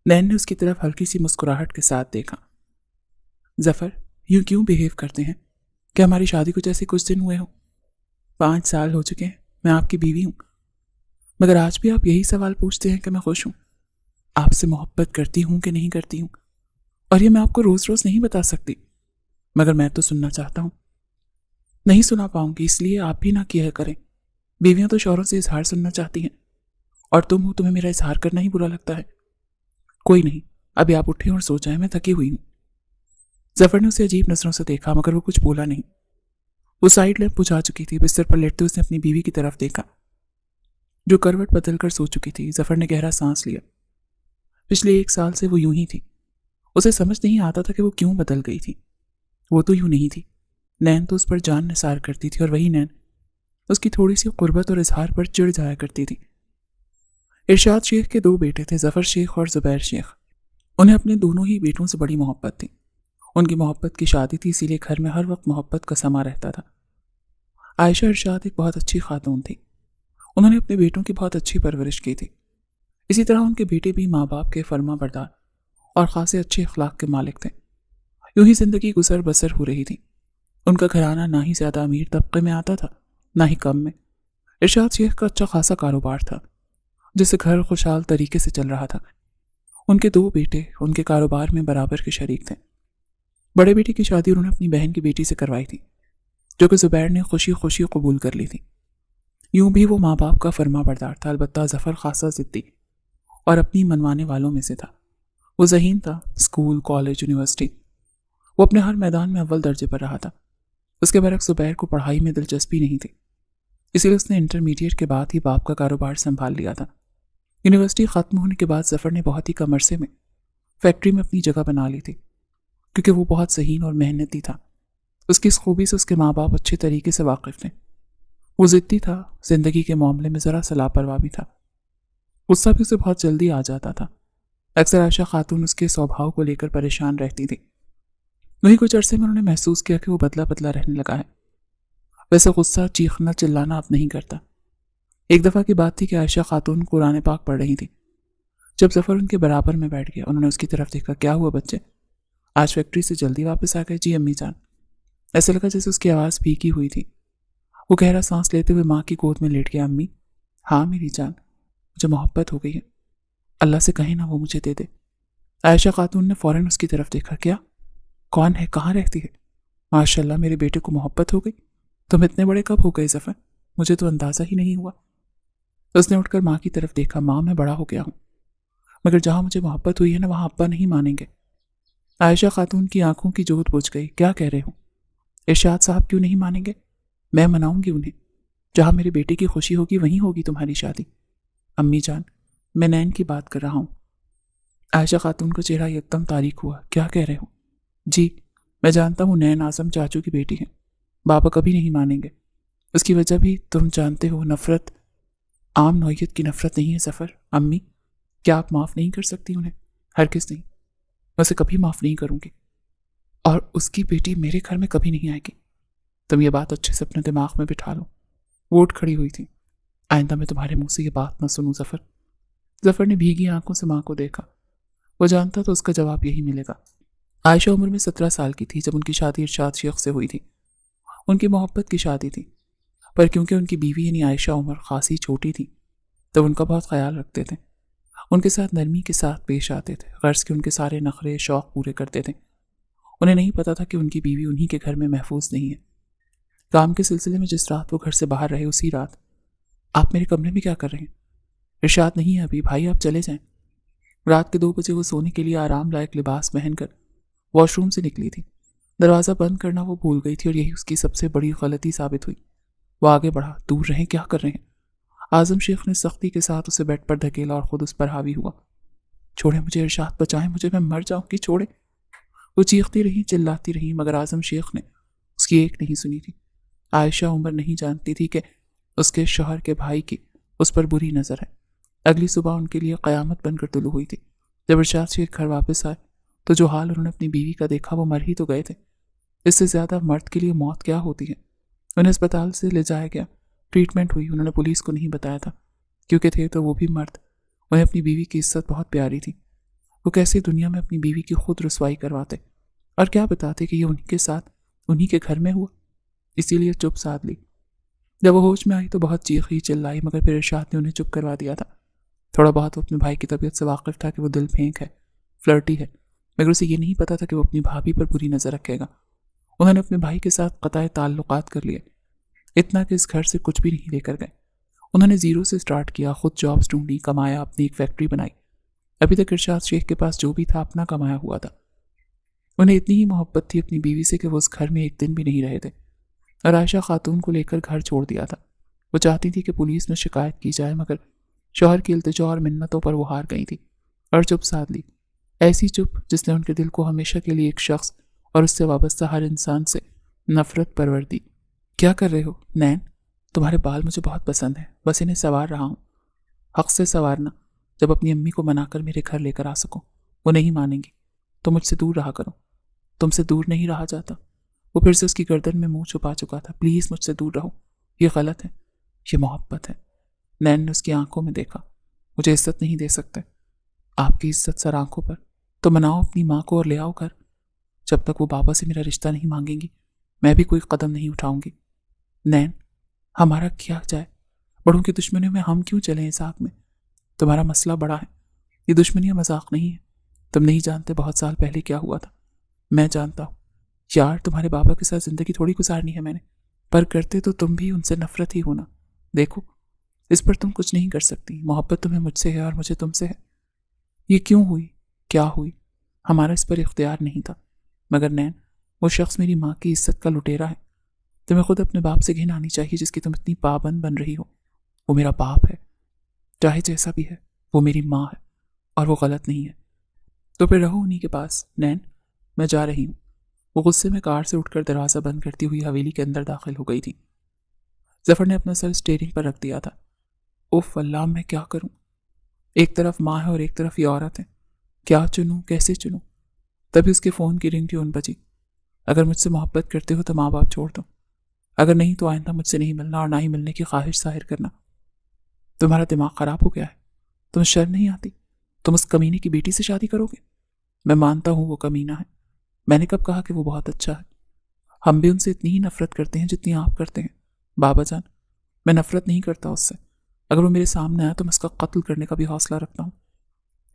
نین نے اس کی طرف ہلکی سی مسکراہٹ کے ساتھ دیکھا۔ ظفر، یوں کیوں بیہیو کرتے ہیں؟ کہ ہماری شادی کو جیسے کچھ دن ہوئے ہوں؟ 5 سال ہو چکے ہیں، میں آپ کی بیوی ہوں، مگر آج بھی آپ یہی سوال پوچھتے ہیں کہ میں خوش ہوں، آپ سے محبت کرتی ہوں کہ نہیں کرتی ہوں، اور یہ میں آپ کو روز روز نہیں بتا سکتی، مگر میں تو سننا چاہتا ہوں۔ نہیں سنا پاؤں گی، اس لیے آپ بھی نہ کیا کریں۔ بیویاں تو شوہروں سے اظہار سننا چاہتی ہیں، اور تم ہو، تمہیں میرا اظہار کرنا ہی برا لگتا ہے۔ کوئی نہیں، ابھی آپ اٹھیں اور سو جائیں، میں تھکی ہوئی ہوں۔ ظفر نے اسے عجیب نظروں سے دیکھا مگر وہ کچھ بولا نہیں۔ وہ سائیڈ لیمپ بجھا چکی تھی۔ بستر پر لیٹتے اس نے اپنی بیوی کی طرف دیکھا جو کروٹ بدل کر سو چکی تھی۔ ظفر نے گہرا سانس لیا۔ پچھلے 1 سال سے وہ یوں ہی تھی۔ اسے سمجھ نہیں آتا تھا کہ وہ کیوں بدل گئی تھی۔ وہ تو یوں نہیں تھی۔ نین تو اس پر جان نثار کرتی تھی، اور وہی نین اس کی تھوڑی سی قربت اور اظہار پر چڑ جایا کرتی تھی۔ ارشاد شیخ کے 2 بیٹے تھے، ظفر شیخ اور زبیر شیخ۔ انہیں اپنے دونوں ہی بیٹوں سے بڑی محبت تھی۔ ان کی محبت کی شادی تھی، اسی لیے گھر میں ہر وقت محبت کا سما رہتا تھا۔ عائشہ ارشاد ایک بہت اچھی خاتون تھی۔ انہوں نے اپنے بیٹوں کی بہت اچھی پرورش کی تھی۔ اسی طرح ان کے بیٹے بھی ماں باپ کے فرما بردار اور خاصے اچھے اخلاق کے مالک تھے۔ یوں ہی زندگی گزر بسر ہو رہی تھی۔ ان کا گھرانہ نہ ہی زیادہ امیر طبقے میں آتا تھا، نہ ہی کم میں۔ ارشاد شیخ کا اچھا خاصا کاروبار تھا، جس سے گھر خوشحال طریقے سے چل رہا تھا۔ ان کے 2 بیٹے ان کے کاروبار میں برابر کے شریک تھے۔ بڑے بیٹے کی شادی انہوں نے اپنی بہن کی بیٹی سے کروائی تھی، جو کہ زبیر نے خوشی خوشی قبول کر لی تھی۔ یوں بھی وہ ماں باپ کا فرما بردار تھا، البتہ ظفر خاصا ضدی اور اپنی منوانے والوں میں سے تھا۔ وہ ذہین تھا، اسکول، کالج، یونیورسٹی، وہ اپنے ہر میدان میں اول درجے پر رہا تھا۔ اس کے برعکس زبیر کو پڑھائی میں دلچسپی نہیں تھی، اسی لیے اس نے انٹرمیڈیٹ کے بعد ہی باپ کا کاروبار سنبھال لیا تھا۔ یونیورسٹی ختم ہونے کے بعد ظفر نے بہت ہی کم عرصے میں فیکٹری میں اپنی جگہ بنا لی تھی، کیونکہ وہ بہت ذہین اور محنتی تھا۔ اس کی اس خوبی سے اس کے ماں باپ اچھے طریقے سے واقف تھے۔ وہ ضدی تھا، زندگی کے معاملے میں ذرا سا لاپرواہ بھی تھا۔ غصہ بھی اسے بہت جلدی آ جاتا تھا۔ اکثر عائشہ خاتون اس کے سوبھاؤ کو لے کر پریشان رہتی تھی۔ وہیں کچھ عرصے میں انہوں نے محسوس کیا کہ وہ بدلا بدلا رہنے لگا ہے۔ ویسے غصہ، چیخنا، چلانا اب نہیں کرتا۔ ایک دفعہ کی بات تھی کہ عائشہ خاتون قرآن پاک پڑھ رہی تھی۔ جب ظفر ان کے برابر میں بیٹھ گیا، انہوں نے اس کی طرف دیکھا۔ کیا ہوا بچے؟ آج فیکٹری سے جلدی واپس آ گئے؟ جی امی جان۔ ایسا لگا جیسے اس کی آواز بھیگی ہوئی تھی۔ وہ گہرا سانس لیتے ہوئے ماں کی گود میں لیٹ گیا۔ امی؟ ہاں میری جان، مجھے محبت ہو گئی ہے، اللہ سے کہیں نہ وہ مجھے دے دے۔ عائشہ خاتون نے فوراً اس کی طرف دیکھا۔ کیا؟ کون ہے؟ کہاں رہتی ہے؟ ماشاء اللہ، میرے بیٹے کو محبت ہو گئی؟ تم اتنے بڑے کب ہو گئے ظفر؟ مجھے تو اندازہ ہی نہیں ہوا۔ اس نے اٹھ کر ماں کی طرف دیکھا۔ ماں، میں بڑا ہو گیا ہوں، مگر جہاں مجھے محبت ہوئی ہے نا، وہاں ابا نہیں مانیں گے۔ عائشہ خاتون کی آنکھوں کی جوت بجھ گئی۔ کیا کہہ رہے ہو؟ ارشاد صاحب کیوں نہیں مانیں گے؟ میں مناؤں گی انہیں۔ جہاں میرے بیٹے کی خوشی ہوگی وہیں ہوگی تمہاری شادی۔ امی جان، میں نین کی بات کر رہا ہوں۔ عائشہ خاتون کا چہرہ یکدم تاریک ہوا۔ کیا کہہ رہے ہو؟ جی، میں جانتا ہوں نین اعظم چاچو کی بیٹی ہے، بابا کبھی نہیں مانیں گے۔ اس کی وجہ بھی تم جانتے ہو، نفرت، عام نوعیت کی نفرت نہیں ہے ظفر۔ امی، کیا آپ معاف نہیں کر سکتی انہیں؟ ہرگز نہیں، میں اسے کبھی معاف نہیں کروں گی، اور اس کی بیٹی میرے گھر میں کبھی نہیں آئے گی۔ تم یہ بات اچھے سے اپنے دماغ میں بٹھا لو۔ وہ اٹھ کھڑی ہوئی تھی۔ آئندہ میں تمہارے منہ سے یہ بات نہ سنوں ظفر۔ ظفر نے بھیگی آنکھوں سے ماں کو دیکھا۔ وہ جانتا تو اس کا جواب یہی ملے گا۔ عائشہ عمر میں 17 سال کی تھی جب ان کی شادی ارشاد شیخ سے ہوئی تھی۔ ان کی محبت کی شادی تھی، پر کیونکہ ان کی بیوی یعنی عائشہ عمر خاصی چھوٹی تھی تو ان کا بہت خیال رکھتے تھے، ان کے ساتھ نرمی کے ساتھ پیش آتے تھے، غرض کہ ان کے سارے نخرے شوق پورے کرتے تھے۔ انہیں نہیں پتا تھا کہ ان کی بیوی انہی کے گھر میں محفوظ نہیں ہے۔ کام کے سلسلے میں جس رات وہ گھر سے باہر رہے، اسی رات آپ میرے کمرے میں کیا کر رہے ہیں؟ ارشاد نہیں ہے ابھی، بھائی آپ چلے جائیں۔ رات کے 2 بجے وہ سونے کے لیے آرام لائق لباس پہن کر واش روم سے نکلی تھی۔ دروازہ بند کرنا وہ بھول گئی تھی، اور یہی اس کی سب سے بڑی غلطی ثابت ہوئی۔ وہ آگے بڑھا۔ دور رہیں، کیا کر رہے ہیں؟ اعظم شیخ نے سختی کے ساتھ اسے بیڈ پر دھکیلا اور خود اس پر حاوی ہوا۔ چھوڑیں مجھے ارشاد، بچائیں مجھے، میں مر جاؤں گی، چھوڑیں۔ وہ چیختی رہی، چلاتی رہی، مگر اعظم شیخ نے اس کی ایک نہیں سنی تھی۔ عائشہ عمر نہیں جانتی تھی کہ اس کے شوہر کے بھائی کی اس پر بری نظر ہے۔ اگلی صبح ان کے لیے قیامت بن کر طلوع ہوئی تھی۔ جب ارشاد شیخ گھر واپس آئے تو جو حال انہوں نے اپنی بیوی کا دیکھا، وہ مر ہی تو گئے تھے۔ اس سے زیادہ مرد کے لیے موت کیا ہوتی ہے۔ انہیں اسپتال سے لے جایا گیا، ٹریٹمنٹ ہوئی۔ انہوں نے پولیس کو نہیں بتایا تھا، کیونکہ تھے تو وہ بھی مرد، انہیں اپنی بیوی کی عزت بہت پیاری تھی۔ وہ کیسے دنیا میں اپنی بیوی کی خود رسوائی کرواتے اور کیا بتاتے کہ یہ انہی کے ساتھ انہی کے گھر میں ہوا. اسی لیے چپ سادھ لی. جب وہ ہوش میں آئی تو بہت چیخی چلائی، مگر پھر ارشاد نے انہیں چپ کروا دیا تھا. تھوڑا بہت وہ اپنے بھائی کی طبیعت سے واقف تھا کہ وہ دل پھینک ہے، فلرٹی ہے، مگر اسے یہ نہیں پتا تھا کہ وہ اپنی بھابھی پر بری نظر رکھے گا. انہوں نے اپنے بھائی کے ساتھ قطع تعلقات کر لیے، اتنا کہ اس گھر سے کچھ بھی نہیں لے کر گئے. انہوں نے زیرو سے سٹارٹ کیا، خود جابز ڈھونڈی، کمایا، اپنی ایک فیکٹری بنائی. ابھی تک ارشاد شیخ کے پاس جو بھی تھا اپنا کمایا ہوا تھا. انہیں اتنی ہی محبت تھی اپنی بیوی سے کہ وہ اس گھر میں ایک دن بھی نہیں رہے تھے اور عائشہ خاتون کو لے کر گھر چھوڑ دیا تھا. وہ چاہتی تھی کہ پولیس میں شکایت کی جائے، مگر شوہر کی التجا اور منتوں پر وہ ہار گئی تھی اور چپ سادھ لی. ایسی چپ جس نے ان کے دل کو ہمیشہ کے لیے ایک شخص اور اس سے وابستہ ہر انسان سے نفرت پرور دی. کیا کر رہے ہو نین؟ تمہارے بال مجھے بہت پسند ہیں، بس انہیں سنوار رہا ہوں. حق سے سنوارنا. جب اپنی امی کو منا کر میرے گھر لے کر آ سکوں. وہ نہیں مانیں گی تو مجھ سے دور رہا کرو. تم سے دور نہیں رہا جاتا. وہ پھر سے اس کی گردن میں منہ چھپا چکا تھا. پلیز مجھ سے دور رہو، یہ غلط ہے، یہ محبت ہے. نین نے اس کی آنکھوں میں دیکھا. مجھے عزت نہیں دے سکتے. آپ کی عزت سر آنکھوں پر. تو مناؤ اپنی ماں کو اور لے آؤ گھر. جب تک وہ بابا سے میرا رشتہ نہیں مانگیں گی میں بھی کوئی قدم نہیں اٹھاؤں گی. نین، ہمارا کیا جائے؟ بڑوں کی دشمنیوں میں ہم کیوں چلیں اس آگ میں؟ تمہارا مسئلہ بڑا ہے. یہ دشمنیاں مذاق نہیں ہے. تم نہیں جانتے بہت سال پہلے کیا ہوا تھا. میں جانتا ہوں. یار، تمہارے بابا کے ساتھ زندگی تھوڑی گزارنی ہے میں نے، پر کرتے تو تم بھی ان سے نفرت ہی ہونا. دیکھو، اس پر تم کچھ نہیں کر سکتی. محبت تمہیں مجھ سے ہے اور مجھے تم سے ہے. یہ کیوں ہوئی؟ کیا ہوئی؟ ہمارا اس پر اختیار نہیں تھا. مگر نین، وہ شخص میری ماں کی عزت کا لٹیرا ہے. تمہیں خود اپنے باپ سے گھن آنی چاہیے جس کی تم اتنی پابند بن رہی ہو. وہ میرا باپ ہے، چاہے جیسا بھی ہے. وہ میری ماں ہے اور وہ غلط نہیں ہے. تو پھر رہو انہی کے پاس. نین، میں جا رہی ہوں. وہ غصے میں کار سے اٹھ کر دروازہ بند کرتی ہوئی حویلی کے اندر داخل ہو گئی تھی. ظفر نے اپنا سر اسٹیئرنگ پر رکھ دیا تھا. اوف اللہ، میں کیا کروں؟ ایک طرف ماں ہے اور ایک طرف یہ عورت ہے. کیا چنوں، کیسے چنوں؟ تبھی اس کے فون کی رنگ ٹیون بجی. اگر مجھ سے محبت کرتے ہو تو ماں باپ چھوڑ دو، اگر نہیں تو آئندہ مجھ سے نہیں ملنا اور نہ ہی ملنے کی خواہش ظاہر کرنا. تمہارا دماغ خراب ہو گیا ہے. تمہیں شرم نہیں آتی؟ تم اس کمینے کی بیٹی سے شادی کرو گے؟ میں مانتا ہوں وہ کمینہ ہے. میں نے کب کہا کہ وہ بہت اچھا ہے؟ ہم بھی ان سے اتنی ہی نفرت کرتے ہیں جتنی آپ کرتے ہیں بابا جان. میں نفرت نہیں کرتا اس سے. اگر وہ میرے سامنے آیا تو میں اس کا قتل کرنے کا بھی حوصلہ رکھتا ہوں.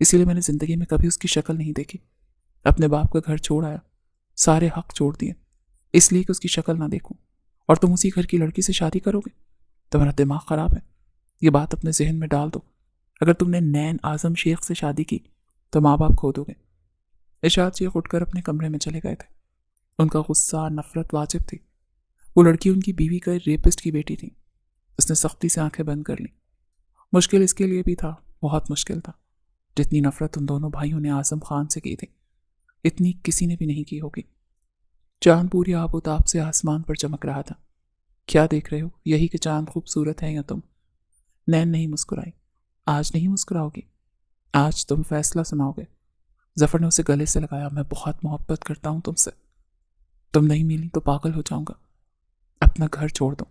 اسی لیے میں نے زندگی میں کبھی اس کی شکل نہیں دیکھی. اپنے باپ کا گھر چھوڑ آیا، سارے حق چھوڑ دیے، اس لیے کہ اس کی شکل نہ دیکھوں. اور تم اسی گھر کی لڑکی سے شادی کرو گے؟ تمہارا دماغ خراب ہے. یہ بات اپنے ذہن میں ڈال دو. اگر تم نے نین اعظم شیخ سے شادی کی تو ماں باپ کھو دو گے. ارشاد شیخ اٹھ کر اپنے کمرے میں چلے گئے تھے. ان کا غصہ، نفرت واجب تھی. وہ لڑکی ان کی بیوی کا ریپسٹ کی بیٹی تھی. اس نے سختی سے آنکھیں بند کر لیں. مشکل اس کے لیے بھی تھا، بہت مشکل تھا. جتنی نفرت ان دونوں بھائیوں نے اعظم خان سے کی تھی اتنی کسی نے بھی نہیں کی ہوگی. چاند پوری آب و تاب سے آسمان پر چمک رہا تھا. کیا دیکھ رہے ہو؟ یہی کہ چاند خوبصورت ہے یا تم؟ نین نہیں مسکرائی. آج نہیں مسکراؤ گی؟ آج تم فیصلہ سناؤ گے. ظفر نے اسے گلے سے لگایا. میں بہت محبت کرتا ہوں تم سے. تم نہیں ملی تو پاگل ہو جاؤں گا. اپنا گھر چھوڑ دو.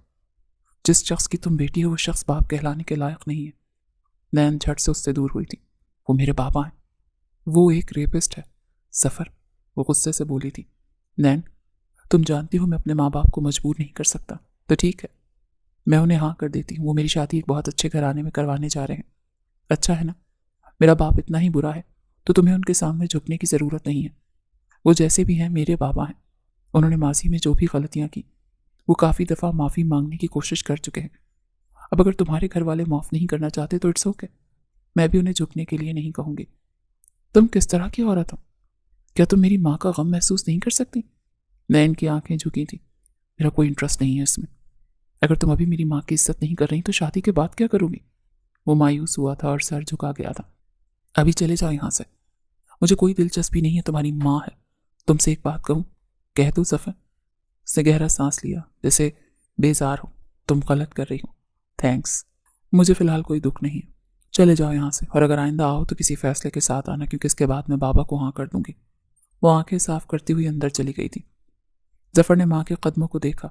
جس شخص کی تم بیٹی ہو وہ شخص باپ کہلانے کے لائق نہیں ہے. نین جھٹ سے اس سے دور ہوئی تھی. وہ میرے بابا ہیں. وہ ایک ریپسٹ ہے. ظفر، وہ غصے سے بولی تھی. نین، تم جانتی ہو میں اپنے ماں باپ کو مجبور نہیں کر سکتا. تو ٹھیک ہے، میں انہیں ہاں کر دیتی ہوں. وہ میری شادی ایک بہت اچھے گھرانے میں کروانے جا رہے ہیں. اچھا ہے نا؟ میرا باپ اتنا ہی برا ہے تو تمہیں ان کے سامنے جھکنے کی ضرورت نہیں ہے. وہ جیسے بھی ہیں میرے بابا ہیں. انہوں نے ماضی میں جو بھی غلطیاں کی وہ کافی دفعہ معافی مانگنے کی کوشش کر چکے ہیں. اب اگر تمہارے گھر والے معاف نہیں کرنا چاہتے تو اٹس اوکے. میں بھی انہیں جھکنے کے لیے نہیں کہوں گی. تم کس طرح کی عورت ہو؟ کیا تم میری ماں کا غم محسوس نہیں کر سکتی؟ نین کی آنکھیں جھکی تھی. میرا کوئی انٹرسٹ نہیں ہے اس میں. اگر تم ابھی میری ماں کی عزت نہیں کر رہی تو شادی کے بعد کیا کروں گی؟ وہ مایوس ہوا تھا اور سر جھکا گیا تھا. ابھی چلے جاؤ یہاں سے. مجھے کوئی دلچسپی نہیں ہے. تمہاری ماں ہے. تم سے ایک بات کہوں؟ کہہ دو ظفر. اس نے گہرا سانس لیا جیسے بیزار ہو. تم غلط کر رہی ہو. تھینکس. مجھے فی الحال کوئی دکھ نہیں. چلے جاؤ یہاں سے، اور اگر آئندہ آؤ تو کسی فیصلے کے ساتھ آنا، کیونکہ اس کے بعد میں بابا کو ہاں کر دوں گی. وہ آنکھیں صاف کرتی ہوئی اندر چلی گئی تھی. ظفر نے ماں کے قدموں کو دیکھا.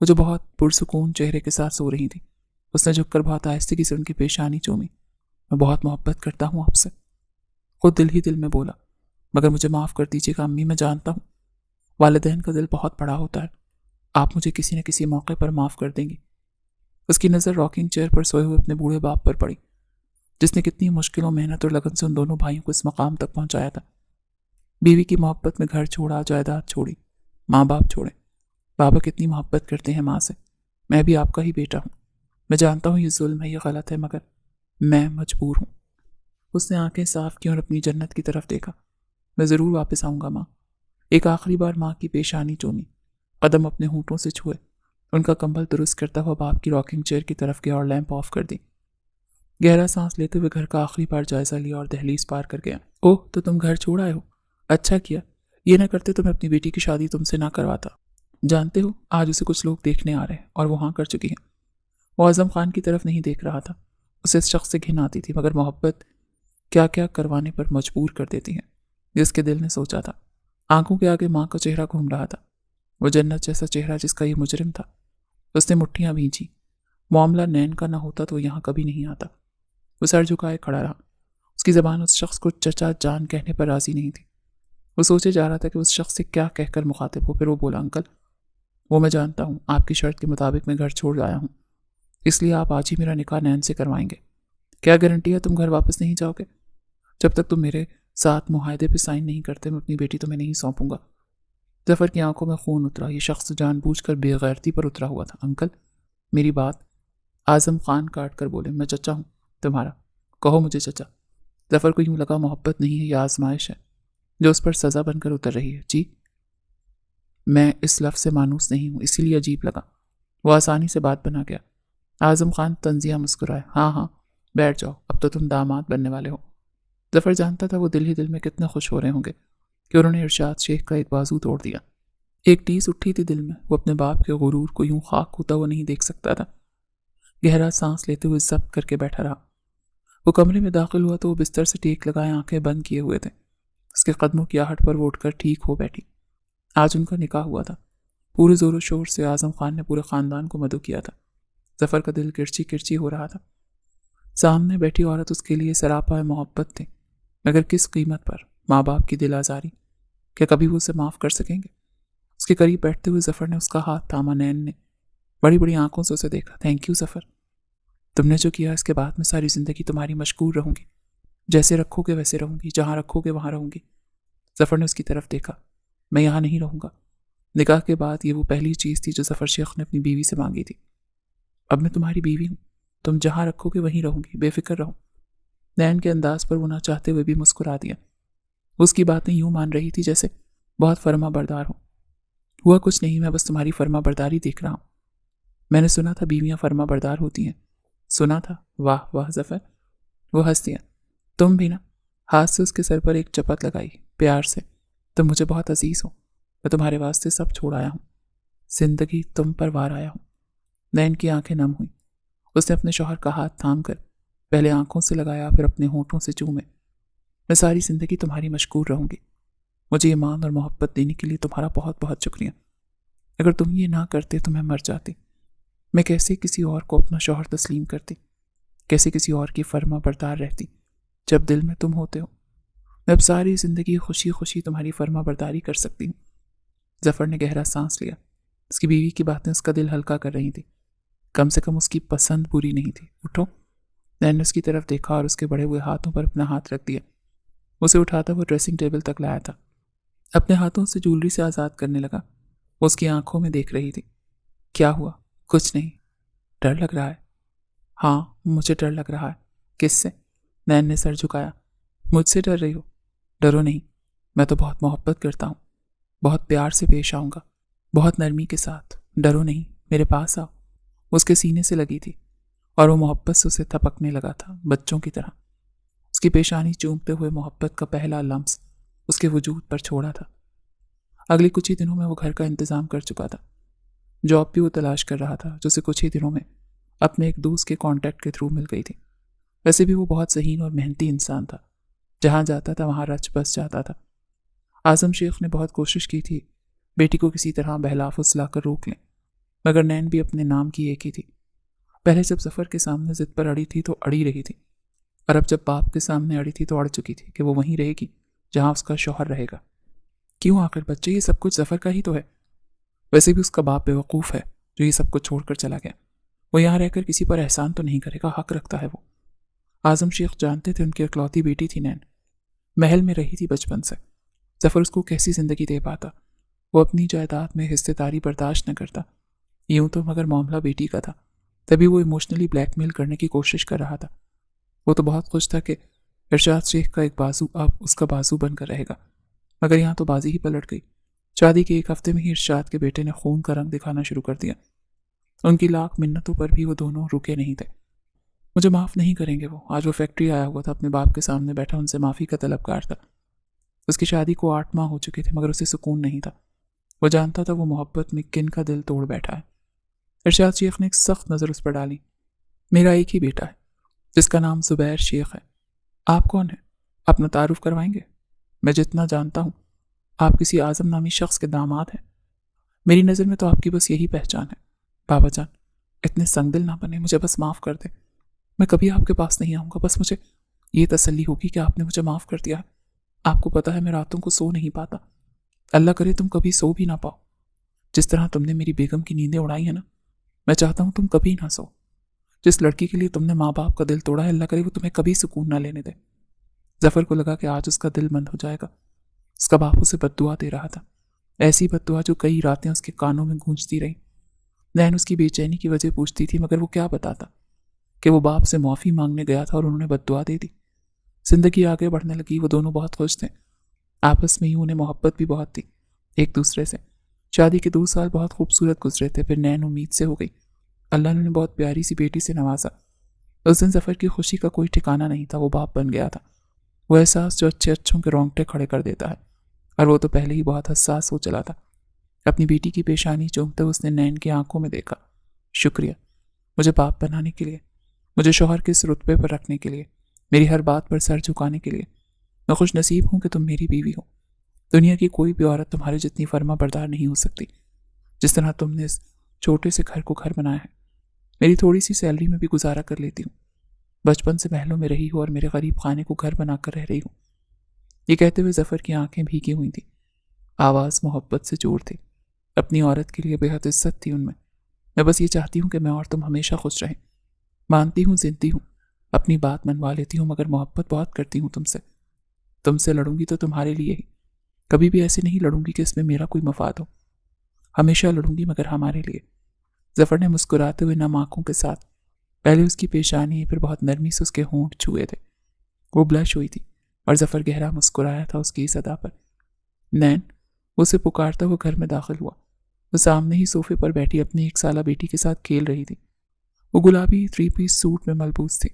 وہ جو بہت پرسکون چہرے کے ساتھ سو رہی تھی. اس نے جھک کر بہت آہستگی سے ان کی پیشانی چومی. میں بہت محبت کرتا ہوں آپ سے. خود دل ہی دل میں بولا، مگر مجھے معاف کر دیجیے گا امی، میں جانتا ہوں والدین کا دل بہت بڑا ہوتا ہے، آپ مجھے کسی نہ کسی موقع پر معاف کر دیں گی۔ اس کی نظر راکنگ چیئر پر سوئے ہوئے اپنے بوڑھے باپ پر پڑی، جس نے کتنی مشکلوں، محنت اور لگن سے ان دونوں بھائیوں کو اس مقام تک پہنچایا تھا۔ بیوی کی محبت میں گھر چھوڑا، جائیداد چھوڑی، ماں باپ چھوڑے۔ بابا کتنی محبت کرتے ہیں ماں سے۔ میں بھی آپ کا ہی بیٹا ہوں، میں جانتا ہوں یہ ظلم ہے، یہ غلط ہے، مگر میں مجبور ہوں۔ اس نے آنکھیں صاف کی اور اپنی جنت کی طرف دیکھا۔ میں ضرور واپس آؤں گا ماں۔ ایک آخری بار ماں کی پیشانی چومی، قدم اپنے ہونٹوں سے چھوئے، ان کا کمبل درست کرتا ہوا باپ کی راکنگ چیئر کی طرف گیا اور لیمپ آف کر دی۔ گہرا سانس لیتے ہوئے گھر کا آخری بار جائزہ لیا اور دہلیز پار کر گیا۔ اوہ، تو تم گھر چھوڑ آئے ہو؟ اچھا کیا، یہ نہ کرتے تو میں اپنی بیٹی کی شادی تم سے نہ کرواتا۔ جانتے ہو، آج اسے کچھ لوگ دیکھنے آ رہے ہیں اور وہ ہاں کر چکی ہیں۔ وہ اعظم خان کی طرف نہیں دیکھ رہا تھا۔ اسے اس شخص سے گھن آتی تھی، مگر محبت کیا کیا کروانے پر مجبور کر دیتی ہے، جس کے دل نے سوچا تھا۔ آنکھوں کے آگے ماں کا چہرہ گھوم رہا تھا، وہ جنت جیسا چہرہ جس کا یہ مجرم تھا۔ اس نے مٹھیاں بھینچی۔ معاملہ نین کا نہ ہوتا تو یہاں کبھی نہیں آتا۔ وہ سر جھکائے کھڑا رہا۔ اس کی زبان اس شخص کو چچا جان کہنے پر راضی نہیں تھی۔ وہ سوچے جا رہا تھا کہ اس شخص سے کیا کہہ کر مخاطب ہو۔ پھر وہ بولا، انکل، وہ میں جانتا ہوں، آپ کی شرط کے مطابق میں گھر چھوڑ آیا ہوں، اس لیے آپ آج ہی میرا نکاح نین سے کروائیں گے۔ کیا گارنٹی ہے تم گھر واپس نہیں جاؤ گے؟ جب تک تم میرے ساتھ معاہدے پہ سائن نہیں کرتے، میں اپنی بیٹی تمہیں نہیں سونپوں گا۔ ظفر کی آنکھوں میں خون اترا۔ یہ شخص جان بوجھ کر بے غیرتی پر اترا ہوا تھا۔ انکل، میری بات۔ اعظم خان کاٹ کر بولے، میں چچا ہوں تمہارا، کہو مجھے چچا۔ ظفر کو یوں لگا محبت نہیں ہے، یہ آزمائش ہے جو اس پر سزا بن کر اتر رہی ہے۔ جی، میں اس لفظ سے مانوس نہیں ہوں، اسی لیے عجیب لگا۔ وہ آسانی سے بات بنا گیا۔ اعظم خان طنزیہ مسکرائے، ہاں ہاں بیٹھ جاؤ، اب تو تم داماد بننے والے ہو۔ ظفر جانتا تھا وہ دل ہی دل میں کتنے خوش ہو رہے ہوں گے کہ انہوں نے ارشاد شیخ کا ایک بازو توڑ دیا۔ ایک ٹیس اٹھی تھی دل میں، وہ اپنے باپ کے غرور کو یوں خاک ہوتا ہوا نہیں دیکھ سکتا تھا۔ گہرا سانس لیتے ہوئے ضبط کر کے بیٹھا رہا۔ وہ کمرے میں داخل ہوا تو وہ بستر سے ٹیک لگائے آنکھیں بند کیے ہوئے تھے۔ اس کے قدموں کی آہٹ پر وہ اٹھ کر ٹھیک ہو بیٹھی۔ آج ان کا نکاح ہوا تھا۔ پورے زور و شور سے اعظم خان نے پورے خاندان کو مدعو کیا تھا۔ ظفر کا دل کرچی کرچی ہو رہا تھا۔ سامنے بیٹھی عورت اس کے لیے سراپا محبت تھی، مگر کس قیمت پر؟ ماں باپ کی دل آزاری، کیا کبھی وہ اسے معاف کر سکیں گے؟ اس کے قریب بیٹھتے ہوئے ظفر نے اس کا ہاتھ تھاما۔ نین نے بڑی بڑی آنکھوں سے اسے دیکھا۔ تھینک یو ظفر، تم نے جو کیا، اس کے بعد میں ساری زندگی تمہاری مشکور رہوں گی، جیسے رکھو گے ویسے رہوں گی، جہاں رکھو گے وہاں رہوں گی۔ ظفر نے اس کی طرف دیکھا۔ میں یہاں نہیں رہوں گا۔ نکاح کے بعد یہ وہ پہلی چیز تھی جو ظفر شیخ نے اپنی بیوی سے مانگی تھی۔ اب میں تمہاری بیوی ہوں، تم جہاں رکھو گے وہیں رہوں گی، بے فکر رہو۔ نین کے انداز پر وہ نہ چاہتے ہوئے بھی مسکرا دیا۔ اس کی باتیں یوں مان رہی تھی جیسے بہت فرما بردار ہو۔ ہوا کچھ نہیں، میں بس تمہاری فرما برداری دیکھ رہا ہوں۔ میں نے سنا تھا بیویاں فرما بردار ہوتی ہیں۔ سنا تھا؟ واہ واہ ظفر، وہ ہنس دیا۔ تم بھی نا؟ ہاتھ سے اس کے سر پر ایک چپت لگائی، پیار سے۔ تم مجھے بہت عزیز ہو، میں تمہارے واسطے سب چھوڑ آیا ہوں، زندگی تم پر وار آیا ہوں۔ نین کی آنکھیں نم ہوئیں۔ اس نے اپنے شوہر کا ہاتھ تھام کر پہلے آنکھوں سے لگایا، پھر اپنے ہونٹوں سے چومے۔ میں ساری زندگی تمہاری مشکور رہوں گی۔ مجھے ایمان اور محبت دینے کے لیے تمہارا بہت بہت شکریہ۔ اگر تم یہ نہ کرتے تو میں مر جاتی۔ میں کیسے کسی اور کو اپنا شوہر تسلیم کرتی، کیسے کسی اور کی فرما بردار رہتی جب دل میں تم ہوتے ہو۔ میں اب ساری زندگی خوشی خوشی تمہاری فرما برداری کر سکتی ہوں۔ ظفر نے گہرا سانس لیا۔ اس کی بیوی کی باتیں اس کا دل ہلکا کر رہی تھی، کم سے کم اس کی پسند بری نہیں تھی۔ اٹھو۔ نین نے اس کی طرف دیکھا اور اس کے بڑے ہوئے ہاتھوں پر اپنا ہاتھ رکھ دیا۔ اسے اٹھاتا وہ ڈریسنگ ٹیبل تک لایا تھا، اپنے ہاتھوں سے جولری سے آزاد کرنے لگا۔ وہ اس کی آنکھوں میں دیکھ رہی تھی۔ کیا ہوا؟ کچھ نہیں۔ ڈر لگ رہا ہے؟ ہاں مجھے ڈر لگ رہا ہے۔ کس سے؟ نین نے سر جھکایا۔ مجھ سے ڈر رہی ہو؟ ڈرو نہیں، میں تو بہت محبت کرتا ہوں، بہت پیار سے پیش آؤں گا، بہت نرمی کے ساتھ۔ ڈرو نہیں، میرے پاس آؤ۔ اس کے سینے سے لگی تھی اور وہ محبت سے اسے تھپکنے لگا تھا، بچوں کی طرح۔ اس کی پیشانی چومتے ہوئے محبت کا پہلا لمس اس کے وجود پر چھوڑا تھا۔ اگلے کچھ ہی دنوں میں وہ گھر کا انتظام کر چکا تھا۔ جاب بھی وہ تلاش کر رہا تھا جو اسے کچھ ہی دنوں میں اپنے ایک دوست کے کانٹیکٹ کے تھرو مل گئی تھی۔ ویسے بھی وہ بہت ذہین اور محنتی انسان تھا، جہاں جاتا تھا وہاں رچ بس جاتا تھا۔ اعظم شیخ نے بہت کوشش کی تھی بیٹی کو کسی طرح بہلا پھسلا کر روک لیں، مگر نین بھی اپنے نام کی ایک ہی تھی۔ پہلے جب ظفر کے سامنے ضد پر اڑی تھی تو اڑی رہی تھی، اور اب جب باپ کے سامنے اڑی تھی تو اڑ چکی تھی کہ وہ وہیں رہے گی جہاں اس کا شوہر رہے گا۔ کیوں آخر بچے، یہ سب کچھ ظفر کا ہی تو ہے۔ ویسے بھی اس کا باپ بیوقوف ہے جو یہ سب کچھ چھوڑ کر چلا گیا۔ وہ یہاں رہ کر کسی پر احسان تو نہیں کرے گا، حق رکھتا ہے وہ۔ اعظم شیخ جانتے تھے ان کی اکلوتی بیٹی تھی نین، محل میں رہی تھی بچپن سے۔ ظفر اس کو کیسی زندگی دے پاتا؟ وہ اپنی جائیداد میں حصے داری برداشت نہ کرتا۔ یوں تو مگر معاملہ بیٹی کا تھا، تبھی وہ ایموشنلی بلیک میل کرنے کی کوشش کر رہا تھا۔ وہ تو بہت خوش تھا کہ ارشاد شیخ کا ایک بازو اب اس کا بازو بن کر رہے گا، مگر یہاں تو بازی ہی پلٹ گئی۔ شادی کے ایک ہفتے میں ہی ارشاد کے بیٹے نے خون کا رنگ دکھانا شروع کر دیا۔ ان کی لاکھ منتوں پر بھی وہ دونوں رکے نہیں تھے۔ مجھے معاف نہیں کریں گے وہ۔ آج وہ فیکٹری آیا ہوا تھا، اپنے باپ کے سامنے بیٹھا ان سے معافی کا طلبگار تھا۔ اس کی شادی کو 8 ماہ ہو چکے تھے مگر اسے سکون نہیں تھا۔ وہ جانتا تھا وہ محبت میں کن کا دل توڑ بیٹھا ہے۔ ارشاد شیخ نے ایک سخت نظر اس پر ڈالی۔ میرا ایک ہی بیٹا ہے جس کا نام زبیر شیخ ہے۔ آپ کون ہیں؟ اپنا تعارف کروائیں گے؟ میں جتنا جانتا ہوں آپ کسی اعظم نامی شخص کے داماد ہیں۔ میری نظر میں تو آپ کی بس یہی پہچان ہے۔ بابا جان اتنے سنگ دل نہ بنے، مجھے بس معاف کر دیں۔ میں کبھی آپ کے پاس نہیں آؤں گا، بس مجھے یہ تسلی ہوگی کہ آپ نے مجھے معاف کر دیا ہے۔ آپ کو پتا ہے میں راتوں کو سو نہیں پاتا، اللہ کرے تم کبھی سو بھی نہ پاؤ۔ جس طرح تم نے میری بیگم کی نیندیں اڑائی ہیں نا، میں چاہتا ہوں تم کبھی نہ سو۔ جس لڑکی کے لیے تم نے ماں باپ کا دل توڑا ہے، اللہ کرے وہ تمہیں کبھی سکون نہ لینے دے۔ ظفر کو لگا کہ آج اس کا دل بند ہو جائے گا۔ اس کا باپ اسے بد دعا دے رہا تھا، ایسی بد دعا جو کئی راتیں اس کے کانوں میں گونجتی رہی۔ نین اس کی بے چینی کی وجہ پوچھتی تھی مگر وہ کیا بتاتا کہ وہ باپ سے معافی مانگنے گیا تھا اور انہوں نے بد دعا دے دی۔ زندگی آگے بڑھنے لگی، وہ دونوں بہت خوش تھے۔ آپس میں ہی انہیں محبت بھی بہت تھی ایک دوسرے سے۔ شادی کے 2 سال بہت خوبصورت گزرے تھے، پھر نین امید سے ہو گئی۔ اللہ نے انہیں بہت پیاری سی بیٹی سے نوازا۔ اس دن ظفر کی خوشی کا کوئی ٹھکانہ نہیں تھا، وہ باپ بن گیا تھا۔ وہ احساس جو اچھے اچھوں کے رونگٹے کھڑے کر دیتا ہے، اور وہ تو پہلے ہی بہت حساس ہو چلا تھا۔ اپنی بیٹی کی پیشانی چومتے اس نے نین کی آنکھوں میں دیکھا۔ شکریہ مجھے باپ بنانے کے لیے، مجھے شوہر کے اس رتبے پر رکھنے کے لیے، میری ہر بات پر سر جھکانے کے لیے۔ میں خوش نصیب ہوں کہ تم میری بیوی ہو۔ دنیا کی کوئی بھی عورت تمہارے جتنی فرما بردار نہیں ہو سکتی جس طرح تم نے اس چھوٹے سے گھر کو گھر بنایا ہے۔ میری تھوڑی سی سیلری میں بھی گزارا کر لیتی ہوں۔ بچپن سے محلوں میں رہی ہوں اور میرے غریب خانے کو گھر بنا کر رہ رہی ہوں۔ یہ کہتے ہوئے ظفر کی آنکھیں بھیگی ہوئی تھیں، آواز محبت سے جوڑ تھی۔ اپنی عورت کے لیے بے حد عزت تھی ان میں۔ میں بس یہ چاہتی ہوں کہ میں اور تم ہمیشہ خوش رہیں۔ مانتی ہوں زندی ہوں، اپنی بات منوا لیتی ہوں مگر محبت بہت کرتی ہوں تم سے۔ تم سے لڑوں گی تو تمہارے لیے ہی، کبھی بھی ایسے نہیں لڑوں گی کہ اس میں میرا کوئی مفاد ہو۔ ہمیشہ لڑوں گی مگر ہمارے لیے۔ ظفر نے مسکراتے ہوئے نم آنکھوں کے ساتھ پہلے اس کی پیشانی پھر بہت نرمی سے اس کے ہونٹ چھوئے تھے۔ وہ بلش ہوئی تھی اور ظفر گہرا مسکرایا تھا اس کی اس ادا پر۔ نین وہ اسے پکارتا ہوا گھر میں داخل ہوا۔ وہ سامنے ہی صوفے پر بیٹھی اپنی 1 سالہ بیٹی کے ساتھ کھیل رہی تھی۔ وہ گلابی 3 پیس سوٹ میں ملبوس تھی،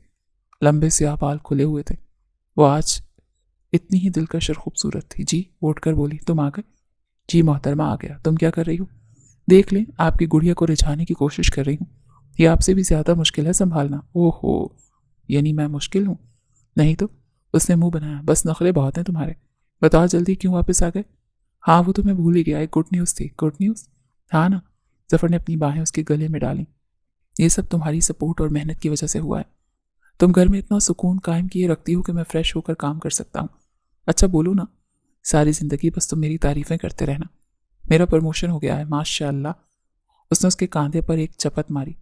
لمبے سیاہ بال کھلے ہوئے تھے۔ وہ آج اتنی ہی دلکش اور خوبصورت تھی۔ جی وہ اٹھ کر بولی، تم آ گئے؟ جی محترمہ آ گیا۔ تم کیا کر رہی ہو؟ دیکھ لیں آپ کی گڑیا کو رجھانے کی کوشش کر رہی ہوں۔ یہ آپ سے بھی زیادہ مشکل ہے سنبھالنا۔ اوہ ہو، یعنی میں مشکل ہوں؟ نہیں تو، اس نے منہ بنایا۔ بس نخرے بہت ہیں تمہارے۔ بتاؤ جلدی کیوں واپس آ گئے؟ ہاں وہ تو میں بھول ہی گیا، ایک گڈ نیوز تھی۔ Good news? ہاں نا۔ ظفر نے اپنی باہیں اس کے گلے میں ڈالیں۔ یہ سب تمہاری سپورٹ اور محنت کی وجہ سے ہوا ہے۔ تم گھر میں اتنا سکون قائم کیے رکھتی ہو کہ میں فریش ہو کر کام کر سکتا ہوں۔ اچھا بولو نا، ساری زندگی بس تم میری تعریفیں کرتے رہنا۔ میرا پروموشن ہو گیا ہے ماشاء اللہ۔ اس نے اس کے کاندھے پر ایک چپت ماری۔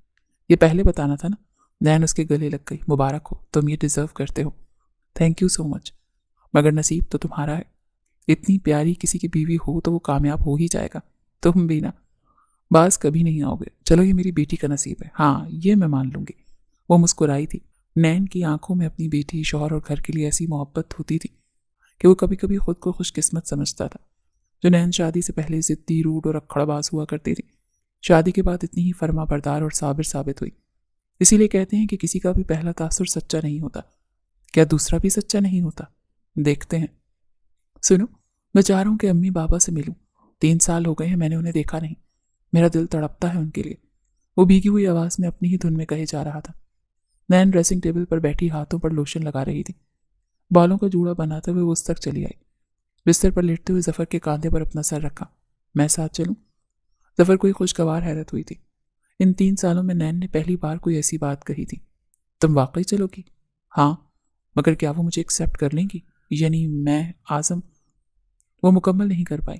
یہ پہلے بتانا تھا نا۔ نین اس کے گلے لگ گئی۔ مبارک ہو، تم یہ ڈیزرو کرتے ہو۔ تھینک یو سو مچ، مگر نصیب تو تمہارا ہے۔ اتنی پیاری کسی کی بیوی ہو تو وہ کامیاب ہو ہی جائے گا۔ تم بھی نا، باز کبھی نہیں آؤ گے۔ چلو یہ میری بیٹی کا نصیب ہے، ہاں یہ میں مان لوں گی۔ وہ مسکرائی تھی۔ نین کی آنکھوں میں اپنی بیٹی، شوہر اور گھر کے لیے ایسی محبت ہوتی تھی کہ وہ کبھی کبھی خود کو خوش قسمت سمجھتا تھا۔ جو نین شادی سے پہلے ضدی، روڈ اور اکھڑ باز ہوا کرتی تھی، شادی کے بعد اتنی ہی فرما بردار اور صابر ثابت ہوئی۔ اسی لیے کہتے ہیں کہ کسی کا بھی پہلا تاثر سچا نہیں ہوتا۔ کیا دوسرا بھی سچا نہیں ہوتا؟ دیکھتے ہیں۔ سنو، میں چاہ رہا ہوں کہ امی بابا سے ملوں۔ 3 سال ہو گئے ہیں میں نے انہیں دیکھا نہیں۔ میرا دل تڑپتا ہے ان کے لیے۔ وہ بھیگی ہوئی آواز میں اپنی ہی دھن میں کہے جا رہا تھا۔ نین ڈریسنگ ٹیبل پر بیٹھی ہاتھوں پر لوشن لگا رہی تھی۔ بالوں کا جوڑا بناتے ہوئے وہ اس تک چلی آئی۔ بستر پر لیٹتے ہوئے ظفر کے کاندھے پر اپنا سر رکھا۔ میں ساتھ چلوں؟ ظفر کو خوشگوار حیرت ہوئی تھی۔ ان 3 سالوں میں نین نے پہلی بار کوئی ایسی بات کہی تھی۔ تم واقعی چلو گی؟ ہاں، مگر کیا وہ مجھے ایکسیپٹ کر لیں گی؟ یعنی میں اعظم؟ وہ مکمل نہیں کر پائی۔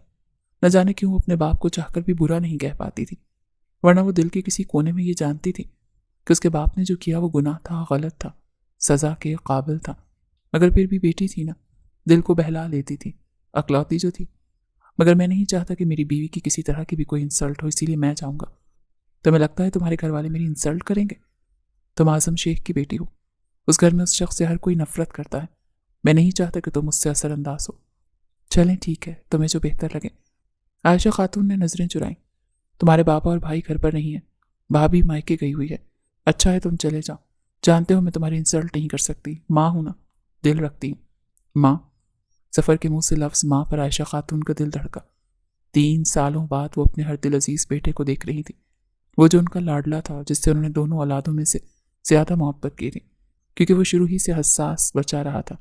نہ جانے کیوں وہ اپنے باپ کو چاہ کر بھی برا نہیں کہہ پاتی تھی، ورنہ وہ دل کے کسی کونے میں یہ جانتی تھی کہ اس کے باپ نے جو کیا وہ گناہ تھا، غلط تھا، سزا کے قابل تھا، مگر پھر بھی بیٹی تھی نا، دل کو بہلا لیتی تھی، اکلوتی جو تھی۔ مگر میں نہیں چاہتا کہ میری بیوی کی کسی طرح کی بھی کوئی انسلٹ ہو، اسی لیے میں چاہوں گا۔ تمہیں لگتا ہے تمہارے گھر والے میری انسلٹ کریں گے؟ تم اعظم شیخ کی بیٹی ہو، اس گھر میں اس شخص سے ہر کوئی نفرت کرتا ہے، میں نہیں چاہتا کہ تم اس سے اثر انداز ہو۔ چلیں ٹھیک ہے، تمہیں جو بہتر لگے۔ عائشہ خاتون نے نظریں چرائیں۔ تمہارے بابا اور بھائی گھر پر نہیں ہیں، بھابھی مائکے گئی ہوئی ہے، اچھا ہے تم چلے جاؤ، جانتے ہو میں تمہاری انسلٹ نہیں کر سکتی، ماں ہوں نا، دل رکھتی ہوں۔ ماں؟ ظفر کے منہ سے لفظ ماں پر عائشہ خاتون کا دل دھڑکا۔ 3 سالوں بعد وہ اپنے ہر دل عزیز بیٹے کو دیکھ رہی تھی، وہ جو ان کا لاڈلا تھا، جس سے انہوں نے دونوں اولادوں میں سے زیادہ محبت کی تھی، کیونکہ وہ شروع ہی سے حساس بچہ رہا تھا،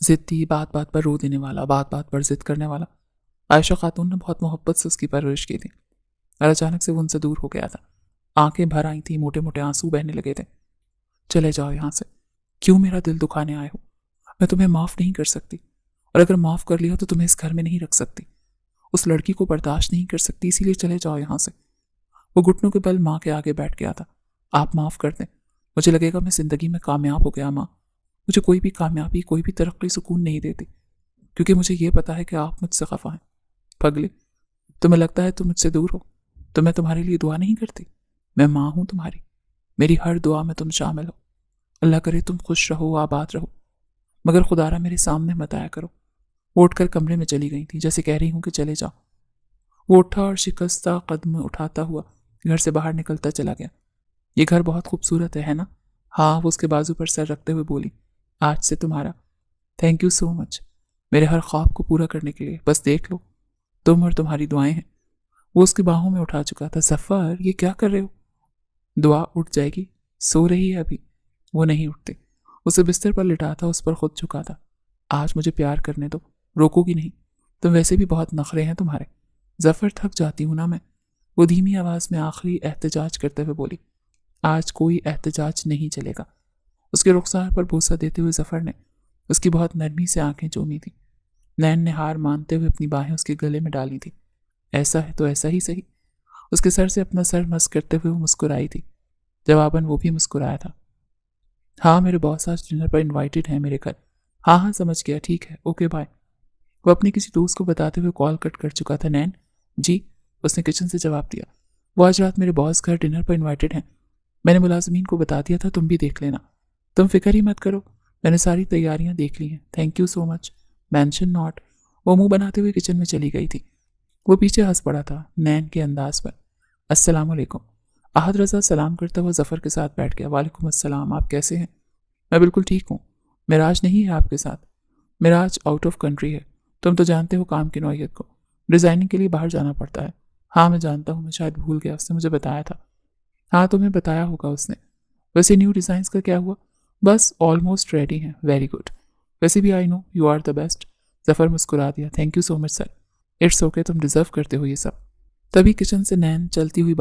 ضدی، بات بات پر رو دینے والا، بات بات پر ضد کرنے والا۔ عائشہ خاتون نے بہت محبت سے اس کی پرورش کی تھی، اور اچانک سے وہ ان سے دور ہو گیا تھا۔ آنکھیں بھر آئی تھیں، موٹے موٹے آنسو بہنے لگے تھے۔ چلے جاؤ یہاں سے، کیوں میرا دل دکھانے آئے ہو؟ میں تمہیں معاف نہیں کر سکتی، اور اگر معاف کر لیا تو تمہیں اس گھر میں نہیں رکھ سکتی، اس لڑکی کو برداشت نہیں کر سکتی، اسی لیے چلے جاؤ یہاں سے۔ وہ گھٹنوں کے بل ماں کے آگے بیٹھ گیا تھا۔ آپ معاف کر دیں، مجھے لگے گا میں زندگی میں کامیاب ہو گیا ماں، مجھے کوئی بھی کامیابی، کوئی بھی ترقی سکون نہیں دیتی، کیونکہ مجھے یہ پتا ہے کہ آپ مجھ سے خفا ہیں۔ پگلی، تمہیں لگتا ہے تم مجھ سے دور ہو تو میں تمہارے لیے دعا نہیں کرتی؟ میں ماں ہوں تمہاری، میری ہر دعا میں تم شامل ہو، اللہ کرے تم خوش رہو، آباد رہو، مگر خدا را میرے سامنے مت آیا کرو۔ وہ اٹھ کر کمرے میں چلی گئی تھی، جیسے کہہ رہی ہوں کہ چلے جاؤ۔ وہ اٹھا اور شکستہ قدم اٹھاتا ہوا گھر سے باہر نکلتا چلا گیا۔ یہ گھر بہت خوبصورت ہے نا؟ ہاں، وہ اس کے بازو پر سر رکھتے ہوئے بولی، آج سے تمہارا۔ تھینک یو سو مچ، میرے ہر خواب کو پورا کرنے کے لیے، بس دیکھ لو تم اور تمہاری دعائیں ہیں۔ وہ اس کی باہوں میں اٹھا چکا تھا۔ ظفر، یہ کیا کر رہے ہو؟ دعا اٹھ جائے گی، سو رہی ہے ابھی۔ وہ نہیں اٹھتے، اسے بستر پر لٹا تھا، اس پر خود چکا تھا۔ آج مجھے پیار کرنے دو، روکو گی نہیں، تم ویسے بھی بہت نخرے ہیں تمہارے۔ ظفر، تھک جاتی ہوں نا میں، وہ دھیمی آواز میں آخری احتجاج کرتے ہوئے بولی۔ آج کوئی احتجاج نہیں چلے گا۔ اس کے رخسار پر بوسہ دیتے ہوئے ظفر نے اس کی بہت نرمی سے آنکھیں چومی تھیں۔ نین نے ہار مانتے ہوئے اپنی باہیں اس کے گلے میں ڈالی تھی۔ ایسا ہے تو ایسا ہی صحیح۔ اس کے سر سے اپنا سر مس کرتے ہوئے وہ مسکرائی تھی۔ جواباً وہ بھی مسکرایا تھا۔ ہاں، میرے باس آج ڈنر پر انوائٹڈ ہیں میرے گھر۔ ہاں سمجھ گیا، ٹھیک ہے، اوکے بائے۔ وہ اپنے کسی دوست کو بتاتے ہوئے کال کٹ کر چکا تھا۔ نین؟ جی، اس نے کچن سے جواب دیا۔ وہ آج رات میرے باس گھر ڈنر پر انوائٹڈ ہیں، میں نے ملازمین کو بتا دیا تھا، تم بھی دیکھ لینا۔ تم فکر ہی مت کرو، میں نے ساری تیاریاں دیکھ لی ہیں۔ Thank you so much, mention not. وہ منہ بناتے ہوئے کچن میں چلی گئی تھی۔ وہ پیچھے ہنس پڑا تھا نین کے انداز پر۔ السلام علیکم۔ احد رضا سلام کرتا ہوا ظفر کے ساتھ بیٹھ گیا۔ وعلیکم السلام، آپ کیسے ہیں؟ میں بالکل ٹھیک ہوں۔ معراج نہیں ہے آپ کے ساتھ؟ معراج آؤٹ آف کنٹری ہے، تم تو جانتے ہو کام کی نوعیت کو، ڈیزائننگ کے لیے باہر جانا پڑتا ہے۔ ہاں میں جانتا ہوں، میں شاید بھول گیا، اس نے مجھے بتایا تھا۔ ہاں تمہیں بتایا ہوگا اس نے۔ ویسے نیو ڈیزائنز کا کیا ہوا؟ بس آلموسٹ ریڈی ہیں۔ ویری گڈ، ویسے بھی I know you are the best. Zafar مسکرا دیا۔ Thank you so much sir, it's okay, تم ڈیزرو کرتے ہو یہ سب۔ تبھی کچن سے نین چلتی ہوئی